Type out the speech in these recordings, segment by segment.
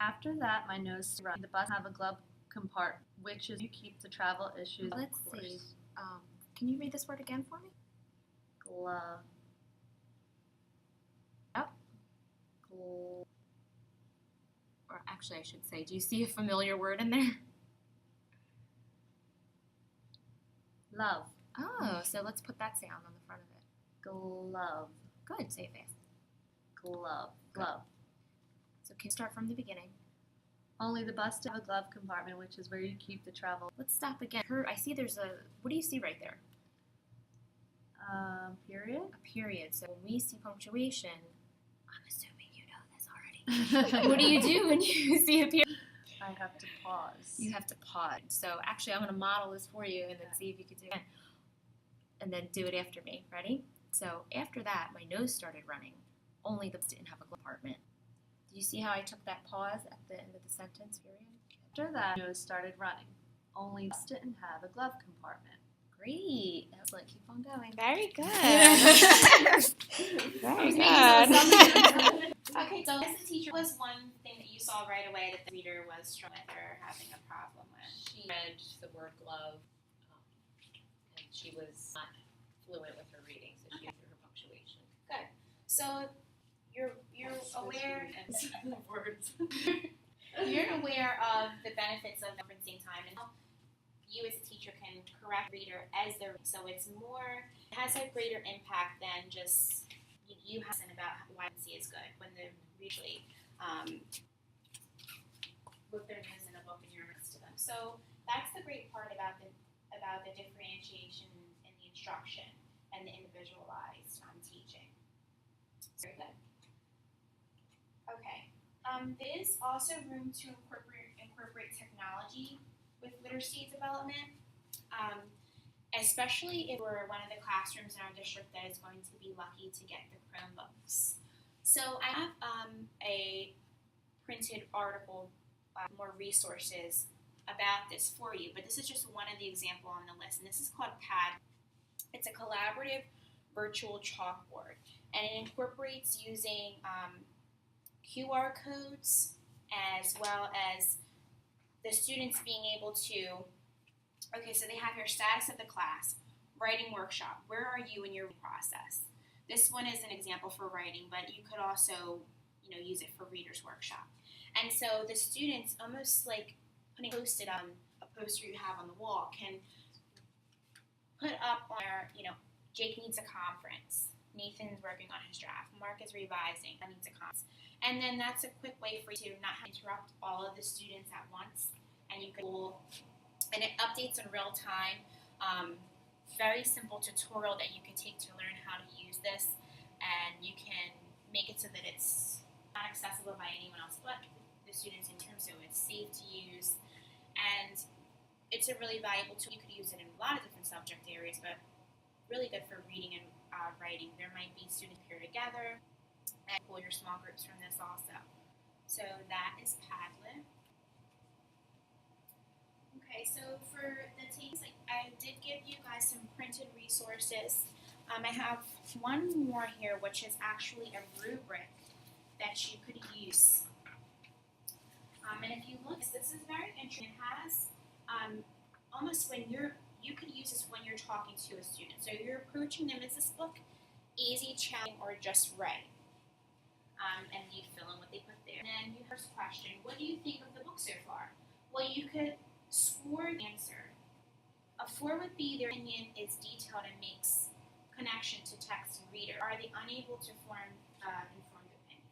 After that, my nose started running. The bus have a glove compartment, which is you keep the travel issues. Let's see. Can you read this word again for me? Glove. Yep. Or actually, I should say, do you see a familiar word in there? Love. Oh, so let's put that sound on the front of it. Glove. Good, say it fast. Glove. Glove. So can you start from the beginning? Only the bus have a glove compartment, which is where you keep the travel. Let's stop again. I see there's what do you see right there? Period. A period. So when we see punctuation, I'm assuming you know this already. What do you do when you see a period? I have to pause. You have to pause. So actually, I'm going to model this for you and then see if you can do it again. And then do it after me. Ready? So after that, my nose started running. Only the bus didn't have a compartment. Do you see how I took that pause at the end of the sentence, period? After that, my nose started running. Only the bus didn't have a glove compartment. Great. Excellent. Keep on going. Very good. Very good. Okay, so as a teacher, was one thing that you saw right away that the reader was struggling with or having a problem with? She read the word glove, and she was not fluent with her reading, so she went through her punctuation. Good. So you're aware words. you're aware of the benefits of referencing time and how you as a teacher can correct reader as they're so it has a greater impact than just you having about why see is good when they're usually with their nose in a book and you're next to them. So that's the great part about the differentiation in the instruction and the individualized teaching. Very good. Okay. There is also room to incorporate technology with literacy development, especially if we're one of the classrooms in our district that is going to be lucky to get the Chromebooks. So I have a printed article, more resources about this for you, but this is just one of the example on the list, and this is called PAD. It's a collaborative virtual chalkboard, and it incorporates using QR codes as well as the students being able to, so they have your status of the class, writing workshop, where are you in your process? This one is an example for writing, but you could also, use it for reader's workshop. And so the students, almost like putting posted on a poster you have on the wall, can put up on their, Jake needs a conference, Nathan's working on his draft, Mark is revising, I needs a conference. And then that's a quick way for you to not interrupt all of the students at once. And you can, and it updates in real time. Very simple tutorial that you can take to learn how to use this. And you can make it so that it's not accessible by anyone else but the students in terms, so it's safe to use. And it's a really valuable tool. You could use it in a lot of different subject areas, but really good for reading and writing. There might be students here together. And pull your small groups from this also. So that is Padlet. Okay, so for the things, I did give you guys some printed resources. I have one more here, which is actually a rubric that you could use. And if you look, this is very interesting. It has almost when you could use this when you're talking to a student. So you're approaching them, is this book easy, challenging, or just right? And you fill in what they put there. And then your first question, what do you think of the book so far? Well, you could score the answer. A 4 would be their opinion is detailed and makes connection to text and reader. Are they unable to form informed opinion?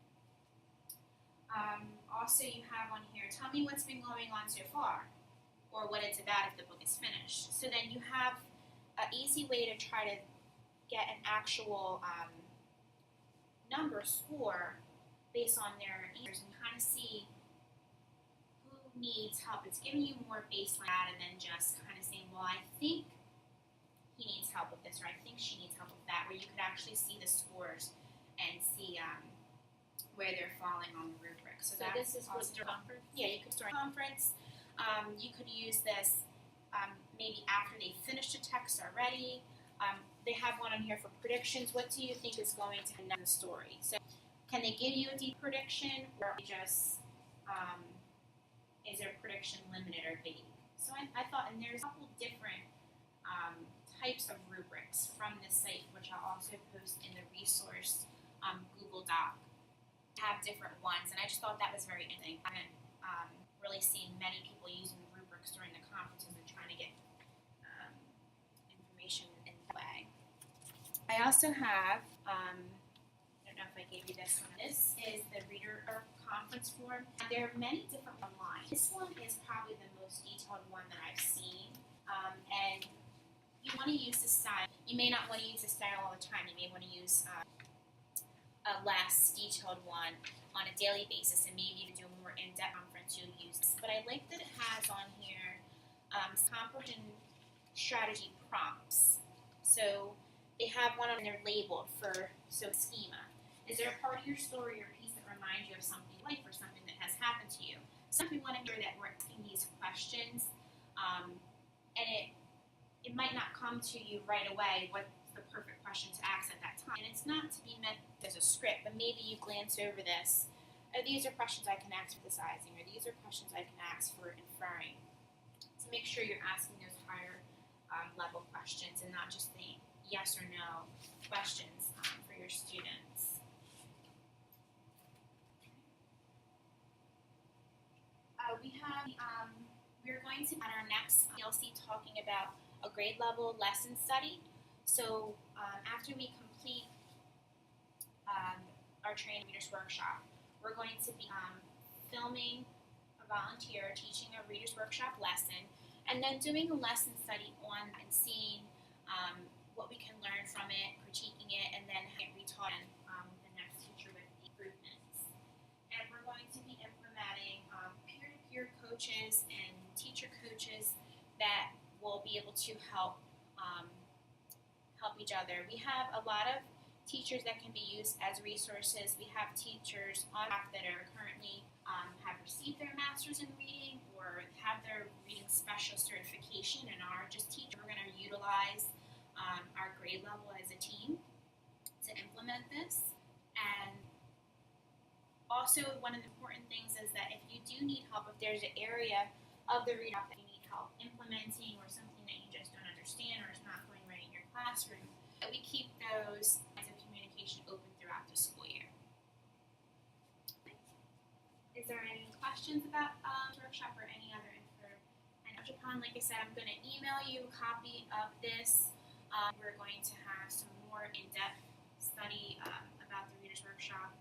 Also, you have on here, tell me what's been going on so far, or what it's about if the book is finished. So then you have an easy way to try to get an actual number score based on their answers and kind of see who needs help. It's giving you more baseline data than just kind of saying, well, I think he needs help with this, or I think she needs help with that, where you could actually see the scores and see where they're falling on the rubric. So this is awesome. for conference? Yeah, you could start a conference. You could use this maybe after they finish the text already. They have one on here for predictions. What do you think is going to happen in the story? So can they give you a deep prediction, or just is their prediction limited or vague? So I thought, and there's a couple different types of rubrics from this site, which I'll also post in the resource Google Doc. Have different ones, and I just thought that was very interesting. I haven't really seen many people using rubrics during the conferences and trying to get information in that way. I also have, I don't know if I gave you this one. This is the reader or conference form. There are many different online. This one is probably the most detailed one that I've seen, and you want to use this style. You may not want to use this style all the time. You may want to use a less detailed one on a daily basis, and maybe to do a more in-depth conference you'll use this. But I like that it has on here comprehension strategy prompts. So they have one on there labeled for schema. Is there a part of your story or piece that reminds you of something in life or something that has happened to you? So we want to make sure that we're asking these questions, and it might not come to you right away what's the perfect question to ask at that time. And it's not to be meant as a script, but maybe you glance over this. Oh, these are questions I can ask for emphasizing, or these are questions I can ask for inferring. To make sure you're asking those higher level questions and not just the yes or no questions for your students. We're going to, at our next PLC, talking about a grade level lesson study. So after we complete our training readers workshop, we're going to be filming a volunteer teaching a readers workshop lesson, and then doing a lesson study on and seeing what we can learn from it, critiquing it, and then having it retaught with the next teacher with the improvements. And we're going to be implementing peer-to-peer coaches and teacher coaches that will be able to help each other. We have a lot of teachers that can be used as resources. We have teachers on staff that are currently have received their master's in reading or have their reading specialist certification and are just teachers. We're going to utilize our grade level as a team to implement this. And also, one of the important things is that if you do need help, if there's an area of the reading that you need help implementing or something that you just don't understand or is not going right in your classroom, that we keep those lines of communication open throughout the school year. Is there any questions about the workshop or any other info? And touch upon, like I said, I'm going to email you a copy of this. We're going to have some more in-depth study about the Readers Workshop